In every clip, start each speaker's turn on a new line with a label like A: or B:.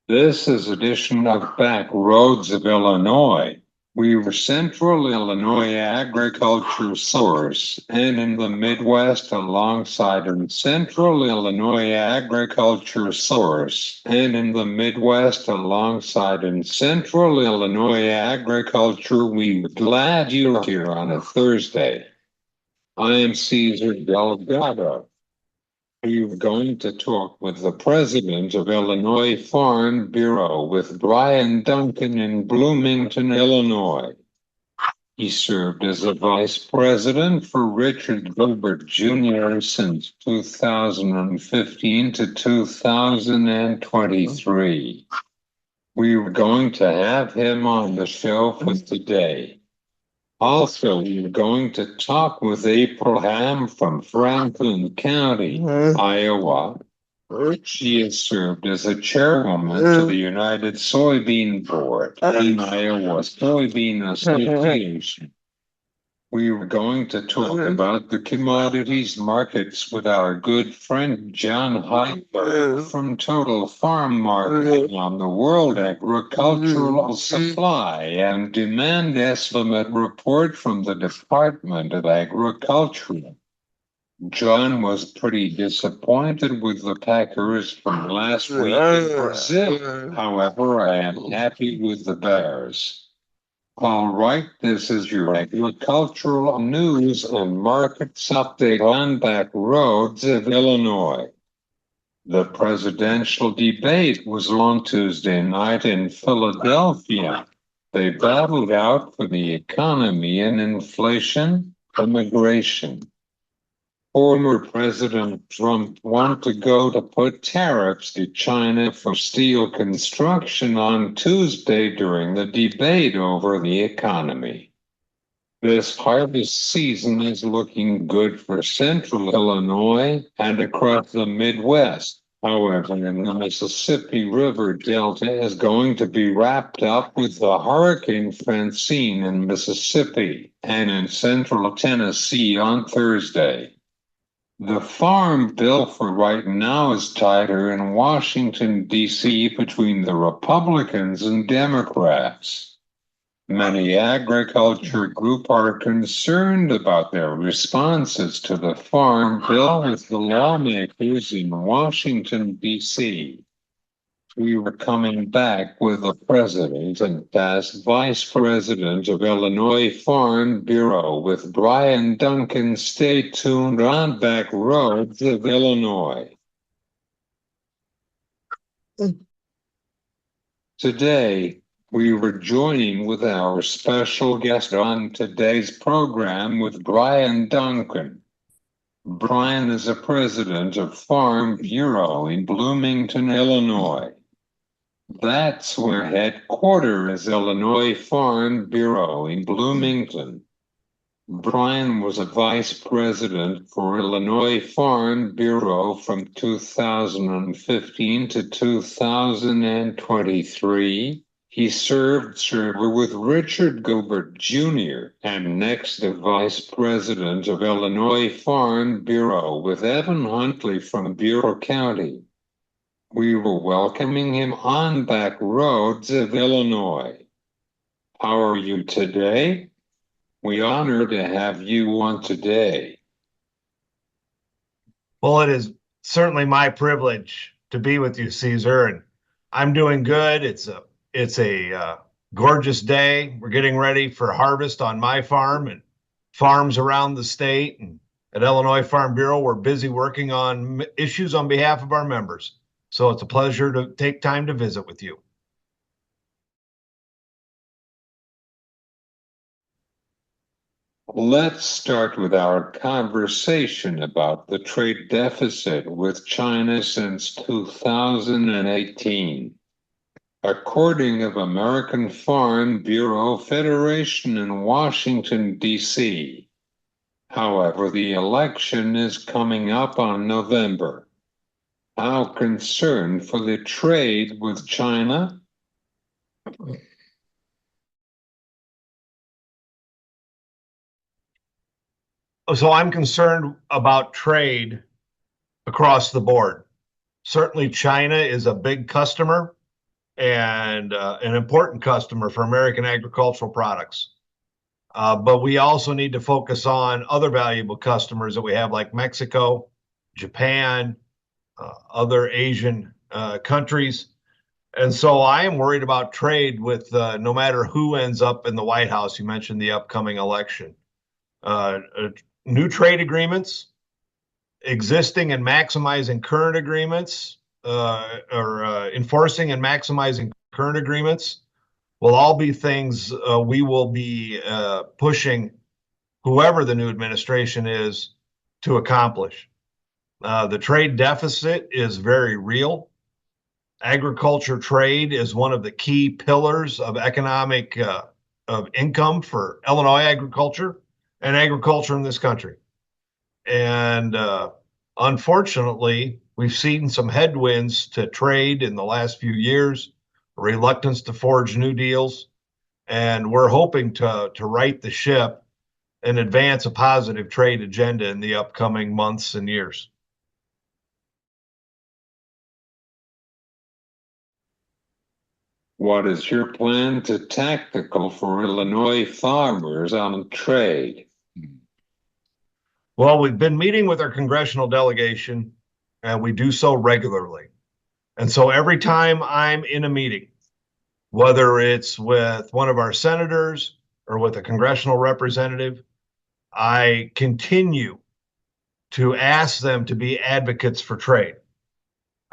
A: This is edition of Back Roads of Illinois. We were Central Illinois agriculture source, and in the Midwest alongside in Central Illinois agriculture source, and in the Midwest alongside in Central Illinois agriculture. We're glad you're here on a Thursday. I am Cesar Delgado. We're going to talk with the president of Illinois Farm Bureau with Brian Duncan in Bloomington, Illinois. He served as a vice president for Richard Gilbert Jr. since 2015 to 2023. We were going to have him on the show for today. Also, we're going to talk with April Ham from Franklin County, Iowa. She has served as a chairwoman to the United Soybean Board and Iowa Soybean Association. We were going to talk about the commodities markets with our good friend John Heinberg from Total Farm Market on the World Agricultural Supply and Demand Estimate report from the Department of Agriculture. John was pretty disappointed with the Packers from last week in Brazil. However, I am happy with the Bears. All right, this is your agricultural news and markets update on Back Roads of Illinois. The presidential debate was on Tuesday night in Philadelphia. They battled out for the economy and inflation, immigration. Former President Trump wanted to go to put tariffs to China for steel construction on Tuesday during the debate over the economy. This harvest season is looking good for Central Illinois and across the Midwest. However, in the Mississippi River Delta is going to be wrapped up with the Hurricane Francine in Mississippi and in central Tennessee on Thursday. The farm bill for right now is tighter in Washington, D.C. between the Republicans and Democrats. Many agriculture groups are concerned about their responses to the farm bill with the lawmakers in Washington, D.C. We were coming back with the president and past vice president of Illinois Farm Bureau with Brian Duncan. Stay tuned on Back Roads of Illinois. Today, we were joining with our special guest on today's program with Brian Duncan. Brian is a president of Farm Bureau in Bloomington, Illinois. That's where headquarters is Illinois Farm Bureau in Bloomington. Brian was a vice president for Illinois Farm Bureau from 2015 to 2023. He served with Richard Gilbert Jr. and next the vice president of Illinois Farm Bureau with Evan Huntley from Bureau County. We were welcoming him on Back Roads of Illinois. How are you today? We honor to have you on today.
B: Well, it is certainly my privilege to be with you, Cesar, and I'm doing good. It's a gorgeous day. We're getting ready for harvest on my farm and farms around the state. And at Illinois Farm Bureau, we're busy working on issues on behalf of our members. So it's a pleasure to take time to visit with you.
A: Let's start with our conversation about the trade deficit with China since 2018. According to American Farm Bureau Federation in Washington, D.C. However, the election is coming up on November. How concerned for the trade with China?
B: So I'm concerned about trade across the board. Certainly China is a big customer. and an important customer for American agricultural products. But we also need to focus on other valuable customers that we have, like Mexico, Japan, other Asian countries. And so I am worried about trade with no matter who ends up in the White House. You mentioned the upcoming election. New trade agreements, existing and maximizing current agreements, or enforcing and maximizing current agreements will all be things we will be pushing whoever the new administration is to accomplish. The trade deficit is very real. Agriculture trade is one of the key pillars of economic of income for Illinois agriculture and agriculture in this country. And unfortunately, we've seen some headwinds to trade in the last few years, reluctance to forge new deals, and we're hoping to right the ship and advance a positive trade agenda in the upcoming months and years.
A: What is your plan to tactical for Illinois farmers on trade?
B: Well, we've been meeting with our congressional delegation, and we do so regularly. And so every time I'm in a meeting, whether it's with one of our senators or with a congressional representative, I continue to ask them to be advocates for trade.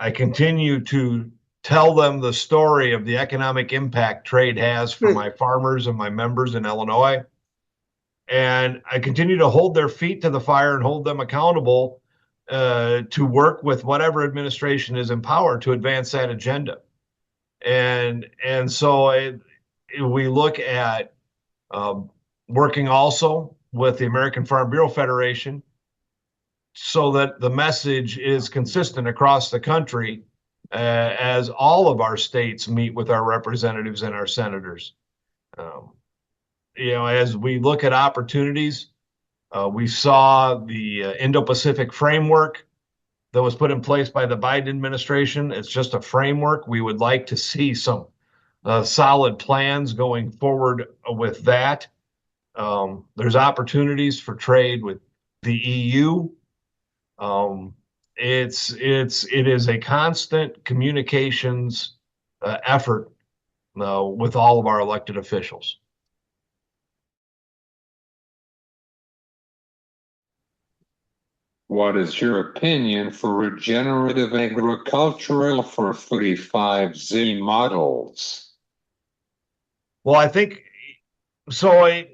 B: I continue to tell them the story of the economic impact trade has for my farmers and my members in Illinois. And I continue to hold their feet to the fire and hold them accountable to work with whatever administration is in power to advance that agenda. And so we look at working also with the American Farm Bureau Federation so that the message is consistent across the country as all of our states meet with our representatives and our senators. As we look at opportunities, we saw the Indo-Pacific framework that was put in place by the Biden administration. It's just a framework. We would like to see some solid plans going forward with that. There's opportunities for trade with the EU. It is a constant communications effort with all of our elected officials.
A: What is your opinion for regenerative agricultural for 35Z models?
B: Well, I think so.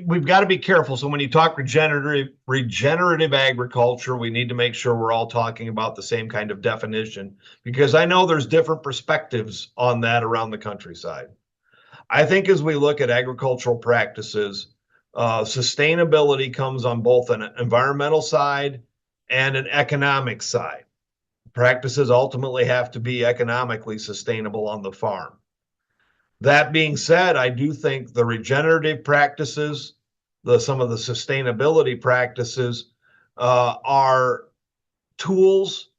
B: We've got to be careful. So when you talk regenerative agriculture, we need to make sure we're all talking about the same kind of definition, because I know there's different perspectives on that around the countryside. I think as we look at agricultural practices, sustainability comes on both an environmental side and an economic side. Practices ultimately have to be economically sustainable on the farm. That being said, I do think the regenerative practices, some of the sustainability practices are tools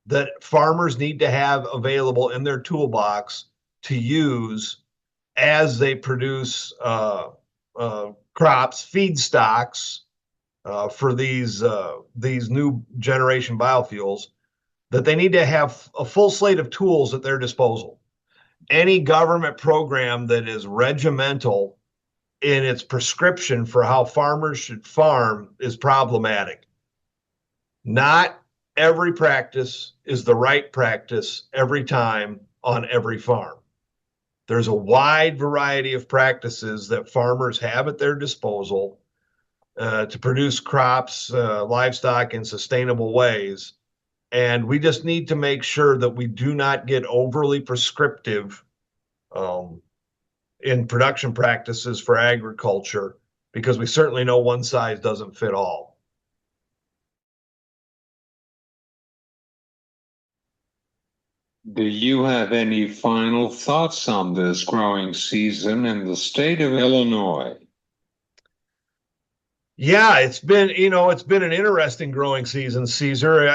B: that farmers need to have available in their toolbox to use as they produce crops, feedstocks for these new generation biofuels, that they need to have a full slate of tools at their disposal. Any government program that is regimental in its prescription for how farmers should farm is problematic. Not every practice is the right practice every time on every farm. There's a wide variety of practices that farmers have at their disposal to produce crops, livestock in sustainable ways. And we just need to make sure that we do not get overly prescriptive in production practices for agriculture, because we certainly know one size doesn't fit all.
A: Do you have any final thoughts on this growing season in the state of Illinois?
B: Yeah, it's been an interesting growing season, Cesar.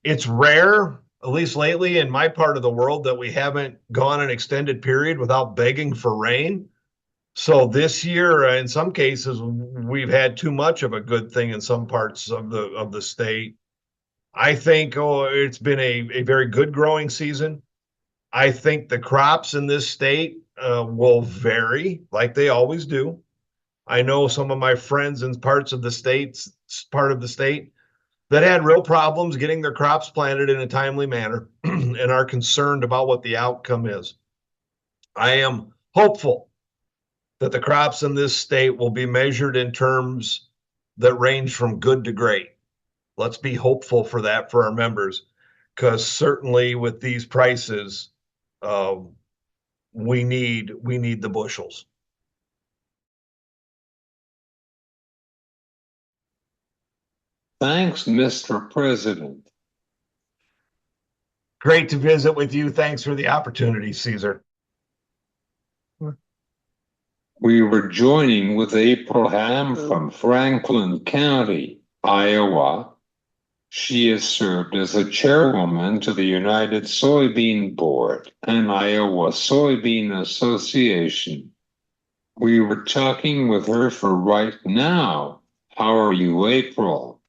B: It's rare at least lately in my part of the world, that we haven't gone an extended period without begging for rain. So this year, in some cases, we've had too much of a good thing in some parts of the state. I think it's been a very good growing season. I think the crops in this state will vary like they always do. I know some of my friends in part of the state that had real problems getting their crops planted in a timely manner and are concerned about what the outcome is. I am hopeful that the crops in this state will be measured in terms that range from good to great. Let's be hopeful for that for our members, because certainly with these prices, uh, we need the bushels.
A: Thanks, Mr. President.
B: Great to visit with you. Thanks for the opportunity, Cesar.
A: We were joining with April Ham from Franklin County, Iowa. She has served as a chairwoman to the United Soybean Board and Iowa Soybean Association. We were talking with her for right now. How are you, April?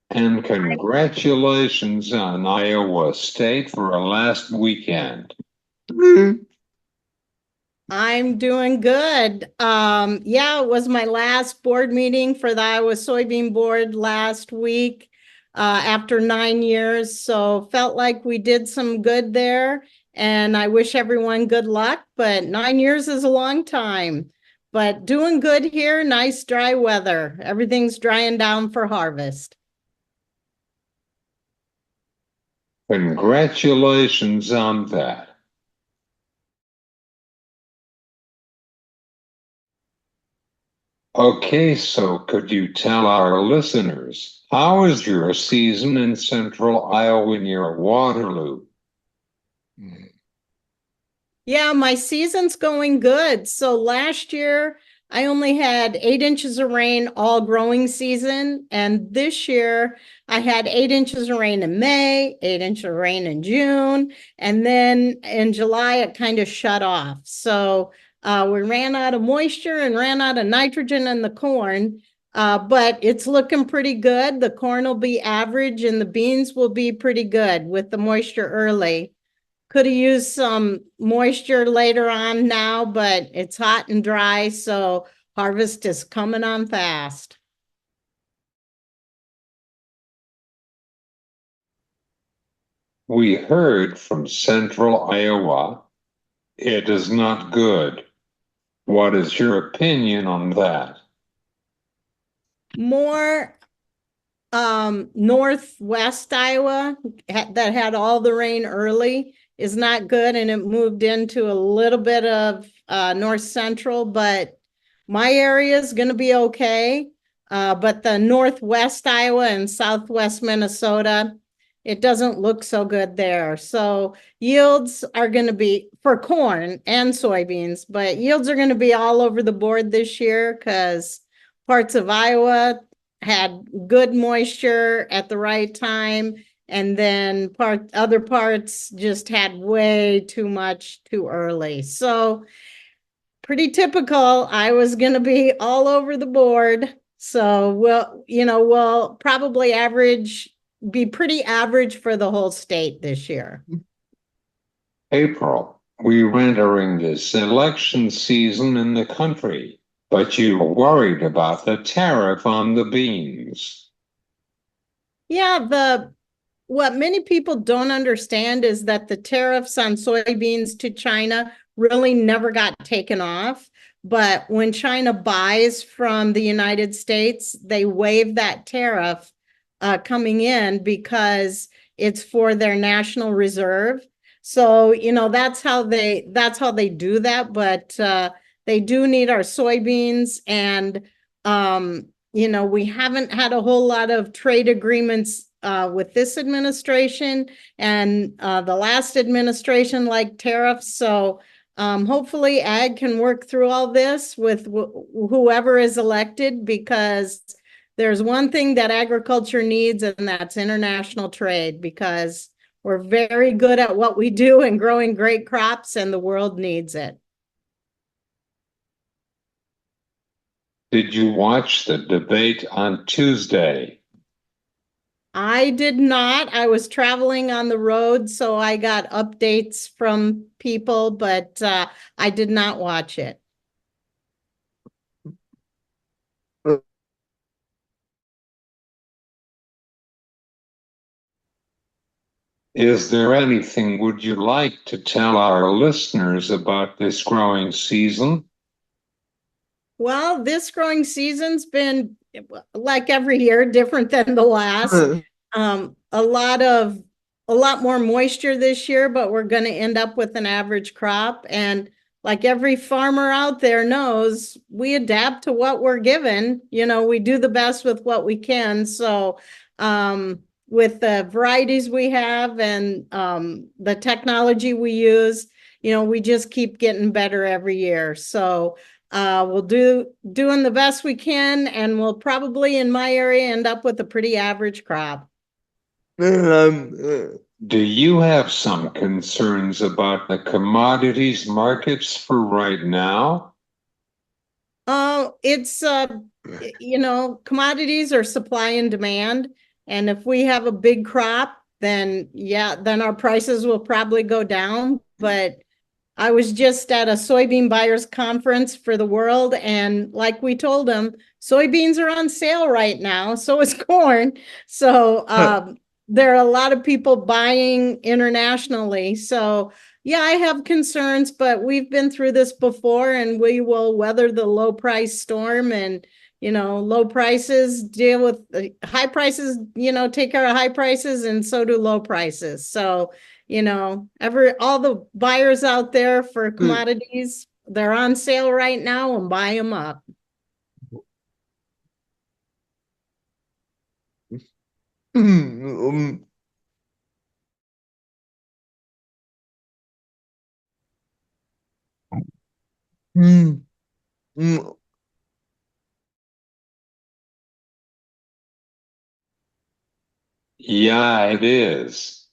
A: And congratulations on Iowa State for a last weekend.
C: I'm doing good. Yeah, it was my last board meeting for the Iowa Soybean Board last week after 9 years. So felt like we did some good there. And I wish everyone good luck, but 9 years is a long time. But doing good here, nice dry weather. Everything's drying down for harvest.
A: Congratulations on that. Okay, so could you tell our listeners, how is your season in central Iowa near Waterloo?
C: Yeah, my season's going good. So last year, I only had 8 inches of rain all growing season. And this year, I had 8 inches of rain in May, 8 inches of rain in June. And then in July, it kind of shut off. So we ran out of moisture and ran out of nitrogen in the corn. But it's looking pretty good. The corn will be average and the beans will be pretty good with the moisture early. Could have used some moisture later on now, but it's hot and dry, so harvest is coming on fast.
A: We heard from central Iowa. It is not good. What is your opinion on that?
C: More northwest Iowa that had all the rain early is not good, and it moved into a little bit of north central, but my area is going to be okay. But the northwest Iowa and southwest Minnesota, it doesn't look so good there. So yields are going to be for corn and soybeans, but yields are going to be all over the board this year because parts of Iowa had good moisture at the right time, and then other parts just had way too much too early. So pretty typical. I was going to be all over the board. So we'll probably be pretty average for the whole state this year.
A: April, we're entering this election season in the country, but you're worried about the tariff on the beans.
C: Yeah, what many people don't understand is that the tariffs on soybeans to China really never got taken off. But when China buys from the United States, they waive that tariff coming in because it's for their national reserve. So, that's how they do that. But they do need our soybeans, and we haven't had a whole lot of trade agreements with this administration, and the last administration like tariffs. So hopefully ag can work through all this with whoever is elected, because there's one thing that agriculture needs, and that's international trade, because We're very good at what we do and growing great crops, and the world needs it.
A: Did you watch the debate on Tuesday?
C: I did not. I was traveling on the road, so I got updates from people, but I did not watch it.
A: Is there anything would you like to tell our listeners about this growing season?
C: Well, this growing season's been like every year, different than the last. A lot more moisture this year, but we're going to end up with an average crop. And like every farmer out there knows, we adapt to what we're given. You know, we do the best with what we can. So, with the varieties we have and the technology we use, you know, we just keep getting better every year. So, we'll doing the best we can, and we'll probably in my area end up with a pretty average crop.
A: Do you have some concerns about the commodities markets for right now?
C: It's you know, commodities are supply and demand, and if we have a big crop, then yeah, then our prices will probably go down. But I was just at a soybean buyers conference for the world, and like we told them, soybeans are on sale right now, so is corn. So there are a lot of people buying internationally. So yeah, I have concerns, but we've been through this before, and we will weather the low price storm. And you know, low prices deal with high prices, you know, take care of high prices, and so do low prices. So you know, all the buyers out there for commodities, they're on sale right now, and buy them up.
A: Yeah, it is.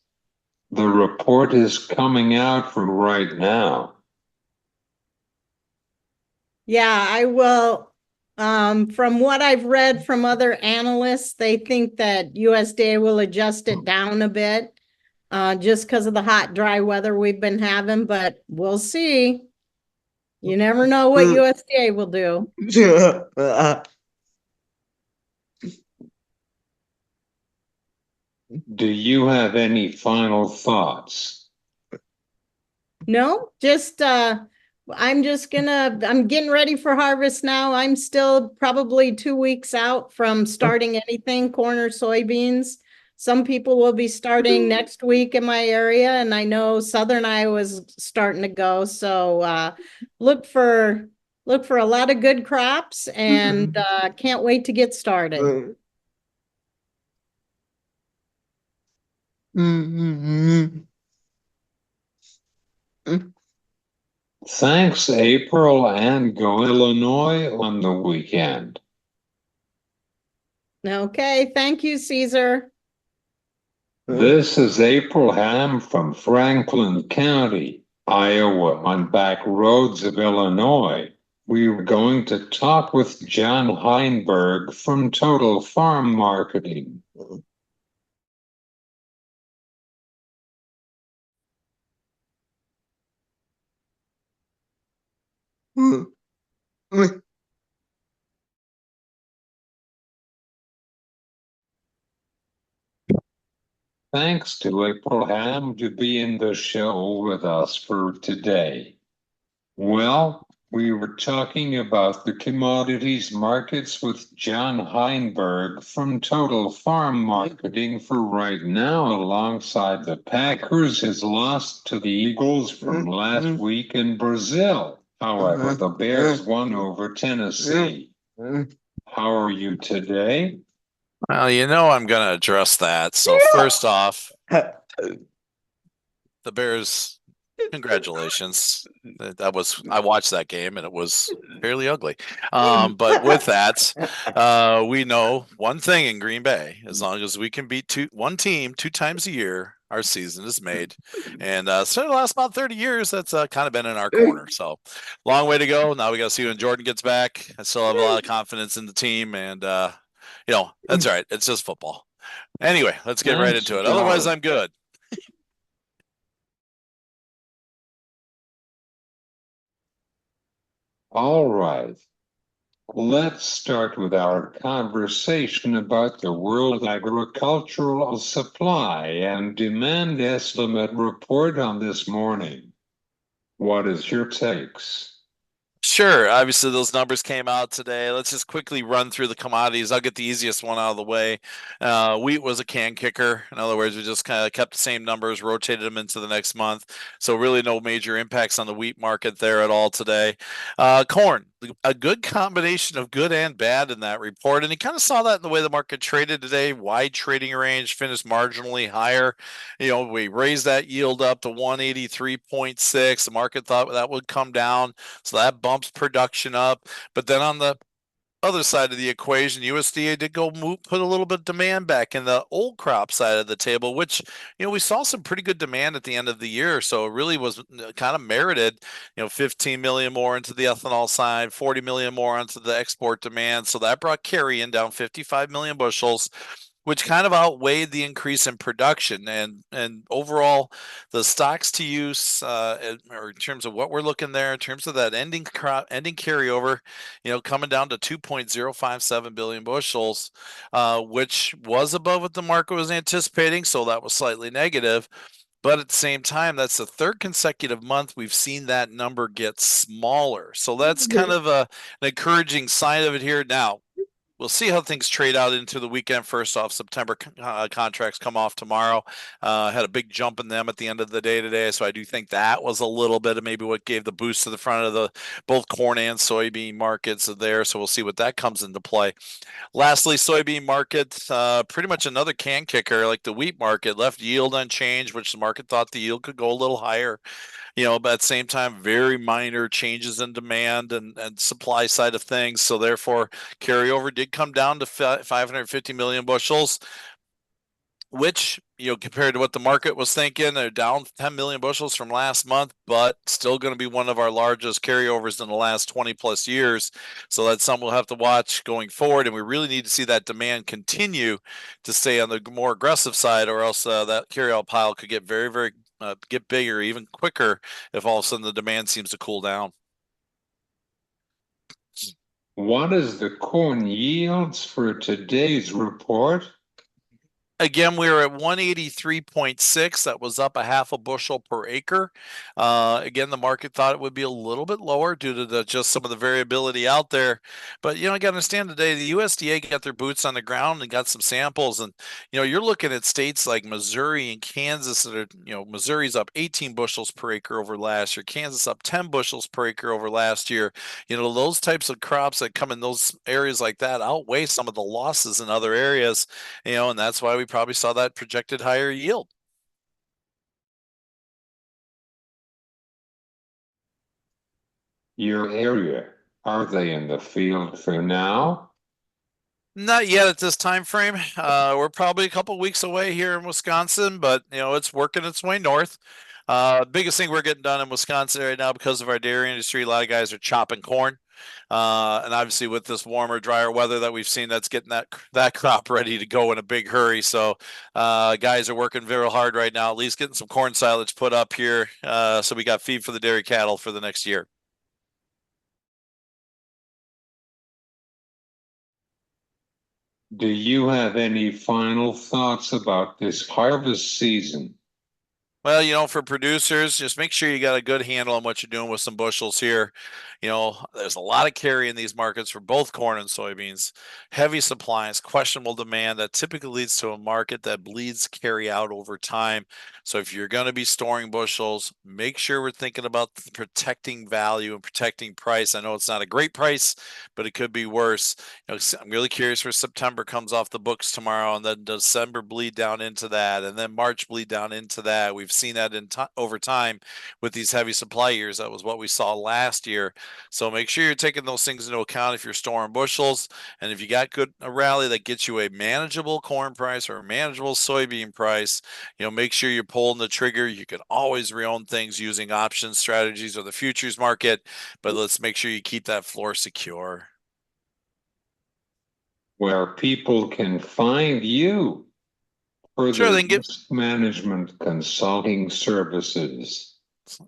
A: The report is coming out from right now.
C: Yeah, I will. From what I've read from other analysts, they think that USDA will adjust it down a bit, just because of the hot, dry weather we've been having, but we'll see. You never know what USDA will do.
A: Do you have any final thoughts?
C: No, just I'm getting ready for harvest now. I'm still probably 2 weeks out from starting anything, corn or soybeans. Some people will be starting next week in my area, and I know Southern Iowa's starting to go. So look for a lot of good crops, and can't wait to get started.
A: Thanks, April, and go Illinois on the weekend.
C: Okay, thank you, Cesar.
A: This is April Ham from Franklin County, Iowa, on back roads of Illinois. We were going to talk with John Heinberg from Total Farm Marketing. Thanks to April Ham to be in the show with us for today. Well, we were talking about the commodities markets with John Heinberg from Total Farm Marketing for right now, alongside the Packers has lost to the Eagles from last week in Brazil. However, the Bears won over Tennessee. How are you today?
D: Well, you know I'm going to address that. So first off, the Bears Congratulations. I watched that game and it was fairly ugly. But with that, we know one thing in Green Bay: as long as we can beat one team 2 times a year, our season is made. And so the last about 30 years, that's kind of been in our corner. So long way to go. Now we got to see when Jordan gets back. I still have a lot of confidence in the team, and that's all right. It's just football. Anyway, let's get right
A: That's
D: into it. Otherwise,
A: done.
D: I'm good.
A: All right. Let's start with our conversation about the World Agricultural Supply and Demand Estimate report on this morning. What is your takes?
D: Sure. Obviously, those numbers came out today. Let's just quickly run through the commodities. I'll get the easiest one out of the way. Wheat was a can kicker. In other words, we just kind of kept the same numbers, rotated them into the next month. So really no major impacts on the wheat market there at all today. Corn, a good combination of good and bad in that report. And you kind of saw that in the way the market traded today. Wide trading range, finished marginally higher. We raised that yield up to 183.6. The market thought that would come down. So that bumps production up. But then on the other side of the equation, USDA did put a little bit of demand back in the old crop side of the table, which, we saw some pretty good demand at the end of the year. So it really was kind of merited, 15 million more into the ethanol side, 40 million more onto the export demand. So that brought carry in down 55 million bushels, which kind of outweighed the increase in production. And overall, the stocks to use, or in terms of what we're looking there, in terms of that ending carryover, coming down to 2.057 billion bushels, which was above what the market was anticipating. So that was slightly negative. But at the same time, that's the third consecutive month we've seen that number get smaller. So that's kind of an encouraging sign of it here. Now, we'll see how things trade out into the weekend. First off, September contracts come off tomorrow. Had a big jump in them at the end of the day today, so I do think that was a little bit of maybe what gave the boost to the front of the both corn and soybean markets there. So we'll see what that comes into play. Lastly, soybean market, pretty much another can kicker like the wheat market, left yield unchanged, which the market thought the yield could go a little higher. But at the same time, very minor changes in demand and supply side of things. So therefore, carryover did come down to 550 million bushels, which, compared to what the market was thinking, they're down 10 million bushels from last month, but still going to be one of our largest carryovers in the last 20 plus years. So that's something we'll have to watch going forward. And we really need to see that demand continue to stay on the more aggressive side, or else that carryout pile could get very, very get bigger even quicker if all of a sudden the demand seems to cool down.
A: What is the corn yields for today's report?
D: Again, we were at 183.6. That was up a half a bushel per acre. Again, the market thought it would be a little bit lower due to just some of the variability out there. But, you got to understand today, the USDA got their boots on the ground and got some samples. And, you're looking at states like Missouri and Kansas that are, Missouri's up 18 bushels per acre over last year. Kansas up 10 bushels per acre over last year. Those types of crops that come in those areas like that outweigh some of the losses in other areas, and that's why we probably saw that projected higher yield.
A: Your area, are they in the field for now?
D: Not yet at this time frame. We're probably a couple weeks away here in Wisconsin, but it's working its way north. Biggest thing we're getting done in Wisconsin right now because of our dairy industry, a lot of guys are chopping corn. And obviously with this warmer, drier weather that we've seen, that's getting that crop ready to go in a big hurry. So guys are working very hard right now, at least getting some corn silage put up here. So we got feed for the dairy cattle for the next year.
A: Do you have any final thoughts about this harvest season?
D: Well, for producers, just make sure you got a good handle on what you're doing with some bushels here. There's a lot of carry in these markets for both corn and soybeans. Heavy supplies, questionable demand that typically leads to a market that bleeds carry out over time. So if you're going to be storing bushels, make sure we're thinking about protecting value and protecting price. I know it's not a great price, but it could be worse. I'm really curious where September comes off the books tomorrow, and then December bleed down into that, and then March bleed down into that. We've seen that over time with these heavy supply years. That was what we saw last year. So make sure you're taking those things into account if you're storing bushels. And if you got a rally that gets you a manageable corn price or a manageable soybean price, make sure you're pulling the trigger. You can always reown things using option strategies or the futures market, but let's make sure you keep that floor secure.
A: Where people can find you for
D: Sure,
A: the
D: then
A: risk management consulting services.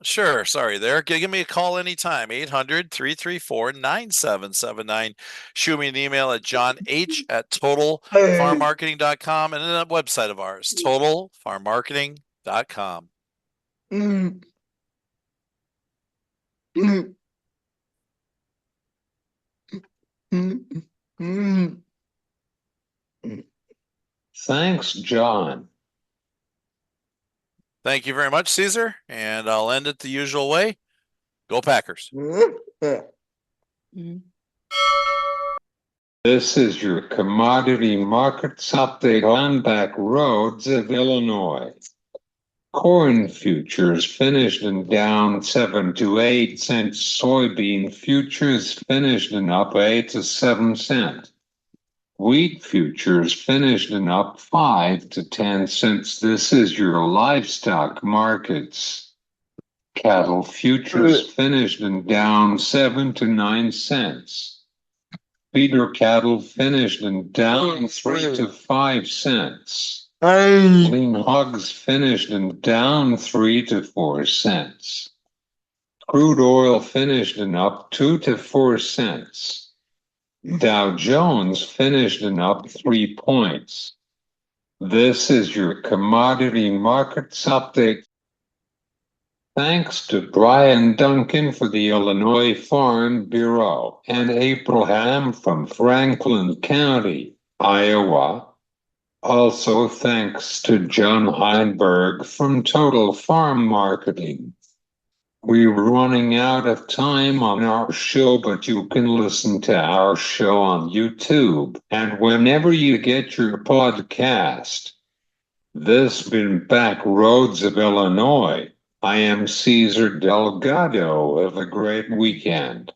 D: Sure. Sorry there. Give me a call anytime. 800-334-9779. Shoot me an email at johnh@totalfarmmarketing.com and then a website of ours, totalfarmmarketing.com.
A: Thanks, John.
D: Thank you very much, Cesar. And I'll end it the usual way. Go Packers.
A: This is your commodity markets update on back roads of Illinois. Corn futures finished in down 7 to 8 cents. Soybean futures finished in up 8 to 7 cents. Wheat futures finished in up 5 to 10 cents. This is your livestock markets. Cattle futures finished in down 7 to 9 cents. Feeder cattle finished in down 3 to 5 cents. Lean hogs finished in down 3 to 4 cents. Crude oil finished in up 2 to 4 cents. Dow Jones finished in up 3 points. This is your commodity markets update. Thanks to Brian Duncan for the Illinois Farm Bureau and April Ham from Franklin County, Iowa. Also thanks to John Heinberg from Total Farm Marketing. We're running out of time on our show, but you can listen to our show on YouTube and whenever you get your podcast. This has been Back Roads of Illinois. I am Cesar Delgado. Have a great weekend.